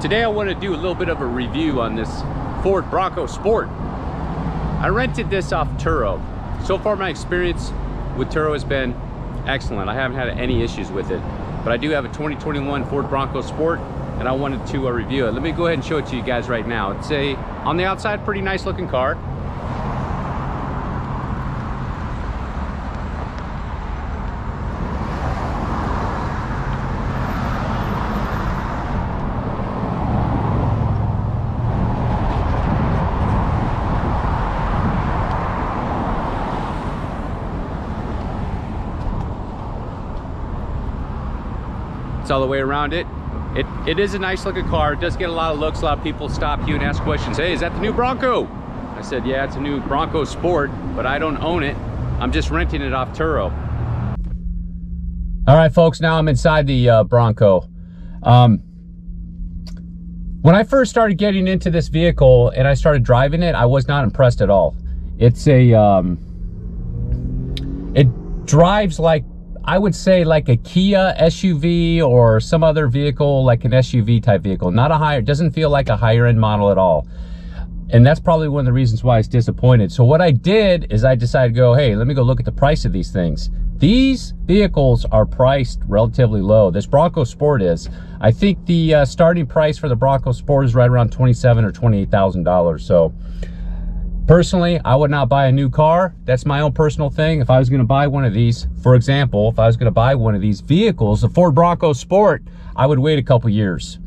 Today I want to do a little bit of a review on this Ford Bronco Sport. I rented this off Turo. So far my experience with Turo has been excellent. I haven't had any issues with it. But I do have a 2021 Ford Bronco Sport and I wanted to review it. Let me go ahead and show it to you guys right now. It's a, on the outside, pretty nice looking car. It's all the way around it. It is a nice looking car. It does get a lot of looks. A lot of people stop you and ask questions. Hey, is that the new Bronco? I said, yeah, it's a new Bronco Sport, but I don't own it. I'm just renting it off Turo. All right, folks, now I'm inside the Bronco. When I first started getting into this vehicle and I started driving it, I was not impressed at all. It's a, it drives like, I would say like a Kia SUV or some other vehicle, like an SUV type vehicle. Not a higher, doesn't feel like a higher end model at all. And that's probably one of the reasons why it's disappointed. So what I did is I decided to go, hey, let me go look at the price of these things. These vehicles are priced relatively low. This Bronco Sport is. I think the starting price for the Bronco Sport is right around $27,000 or $28,000. So personally, I would not buy a new car. That's my own personal thing. If I was going to buy one of these, for example, if I was going to buy one of these vehicles, the Ford Bronco Sport, I would wait a couple years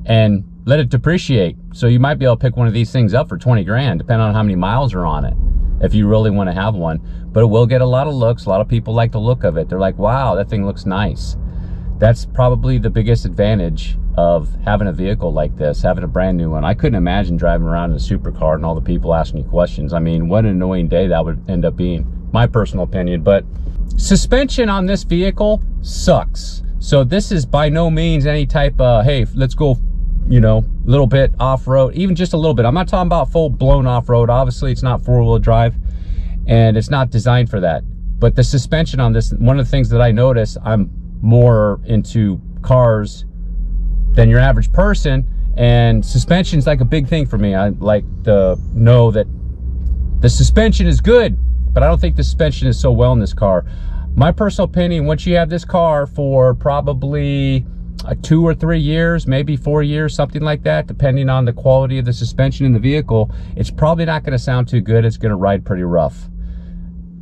and let it depreciate. So you might be able to pick one of these things up for 20 grand, depending on how many miles are on it, if you really want to have one. But it will get a lot of looks. A lot of people like the look of it. They're like, wow, that thing looks nice. That's probably the biggest advantage of having a vehicle like this, having a brand new one. I couldn't imagine driving around in a supercar and all the people asking you questions. I mean, what an annoying day that would end up being, my personal opinion. But suspension on this vehicle sucks. So this is by no means any type of, hey, let's go, you know, a little bit off-road, even just a little bit. I'm not talking about full-blown off-road. Obviously, it's not four-wheel drive, and it's not designed for that. But the suspension on this, one of the things that I notice, I'm more into cars than your average person, and suspension is like a big thing for me. I like to know that the suspension is good, but I don't think the suspension is so well in this car. My personal opinion, once you have this car for probably 2 or 3 years, maybe 4 years, something like that, depending on the quality of the suspension in the vehicle, it's probably not going to sound too good. It's going to ride pretty rough.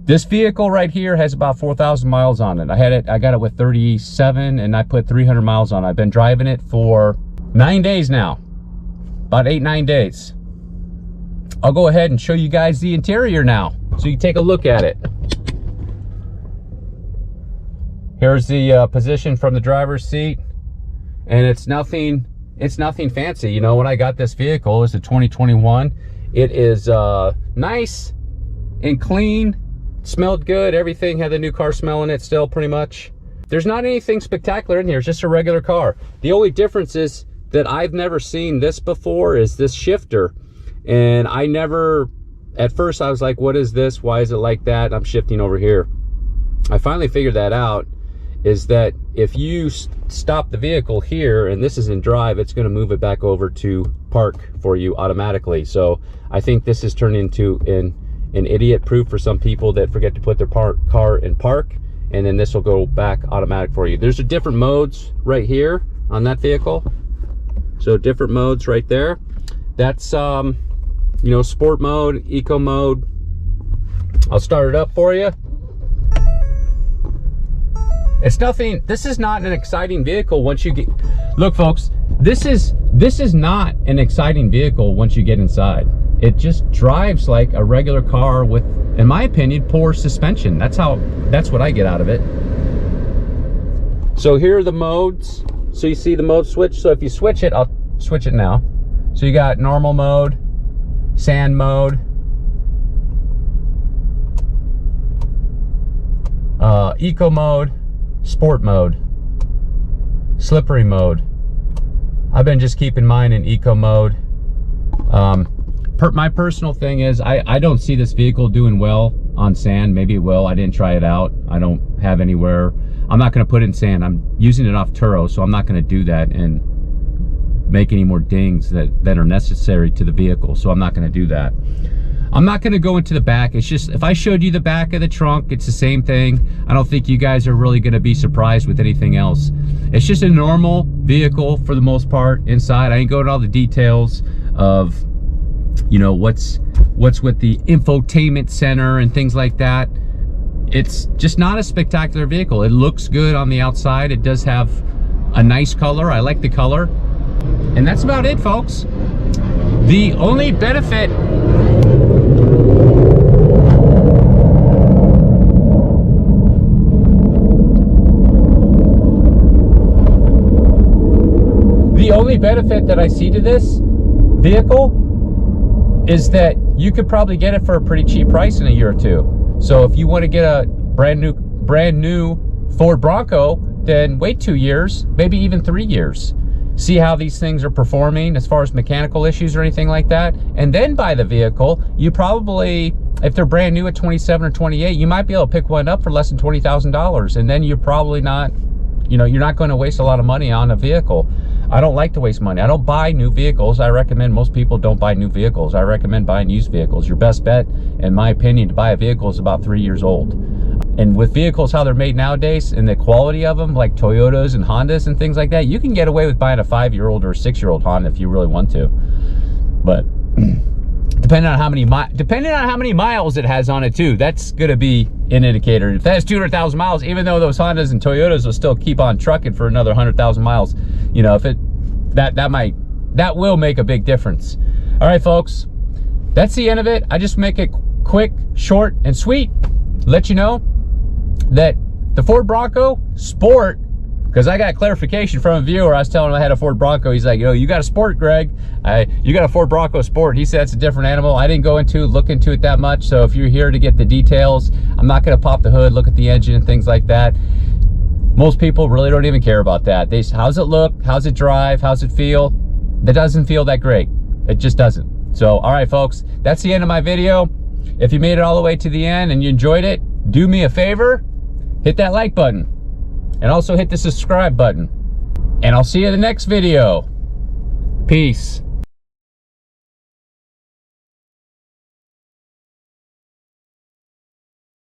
This vehicle right here has about 4,000 miles on it. I got it with 37 and I put 300 miles on it. I've been driving it for 9 days now, about 8-9 days. I'll go ahead and show you guys the interior now so you can take a look at it. Here's the position from the driver's seat, and it's nothing fancy. You know, when I got this vehicle, it was a 2021. It is nice and clean. Smelled good. Everything had the new car smell in it still, pretty much. There's not anything spectacular in here. It's just a regular car. The only difference is that I've never seen this before is this shifter. And I never, at first I was like, what is this? Why is it like that? I'm shifting over here. I finally figured that out, is that if you stop the vehicle here and this is in drive, it's going to move it back over to park for you automatically. So I think this is turned into an idiot proof for some people that forget to put their car in park, and then this will go back automatic for you. There's different modes right here on that vehicle. So different modes right there. That's you know, sport mode, eco mode. I'll start it up for you. It's nothing, this is not an exciting vehicle once you get, look folks, this is not an exciting vehicle once you get inside. It just drives like a regular car with, in my opinion, poor suspension. That's what I get out of it. So here are the modes. So you see the mode switch. So if you switch it, I'll switch it now. So you got normal mode, sand mode, eco mode, sport mode, slippery mode. I've been just keeping mine in eco mode. My personal thing is I don't see this vehicle doing well on sand. Maybe it will. I didn't try it out. I don't have anywhere. I'm not going to put it in sand. I'm using it off Turo, so I'm not going to do that and make any more dings that are necessary to the vehicle, so I'm not going to do that. I'm not going to go into the back. It's just, if I showed you the back of the trunk, it's the same thing. I don't think you guys are really going to be surprised with anything else. It's just a normal vehicle for the most part inside. I ain't going into all the details of, you know, what's with the infotainment center and things like that. It's just not a spectacular vehicle. It looks good on the outside. It does have a nice color. I like the color. And that's about it, folks. The only benefit that I see to this vehicle is that you could probably get it for a pretty cheap price in a year or two. So if you want to get a brand new Ford Bronco, then wait 2 years, maybe even 3 years. See how these things are performing as far as mechanical issues or anything like that, and then buy the vehicle. You probably, if they're brand new at 27 or 28, you might be able to pick one up for less than $20,000, and then you're probably not, you know, you're not going to waste a lot of money on a vehicle. I don't like to waste money. I don't buy new vehicles. I recommend most people don't buy new vehicles. I recommend buying used vehicles. Your best bet, in my opinion, to buy a vehicle is about 3 years old. And with vehicles, how they're made nowadays, and the quality of them, like Toyotas and Hondas and things like that, you can get away with buying a 5-year-old or a 6-year-old Honda if you really want to. But depending on how many miles it has on it too, that's going to be an indicator. If that has 200,000 miles, even though those Hondas and Toyotas will still keep on trucking for another 100,000 miles, you know, if it that will make a big difference. All right, folks, that's the end of it. I just make it quick, short, and sweet. Let you know that the Ford Bronco Sport, because I got clarification from a viewer. I was telling him I had a Ford Bronco. He's like, yo, you got a Sport, Greg. You got a Ford Bronco Sport. He said it's a different animal. I didn't look into it that much. So if you're here to get the details, I'm not going to pop the hood, look at the engine and things like that. Most people really don't even care about that. How's it look? How's it drive? How's it feel? That doesn't feel that great. It just doesn't. So, all right, folks, that's the end of my video. If you made it all the way to the end and you enjoyed it, do me a favor, hit that like button and also hit the subscribe button. And I'll see you in the next video. Peace.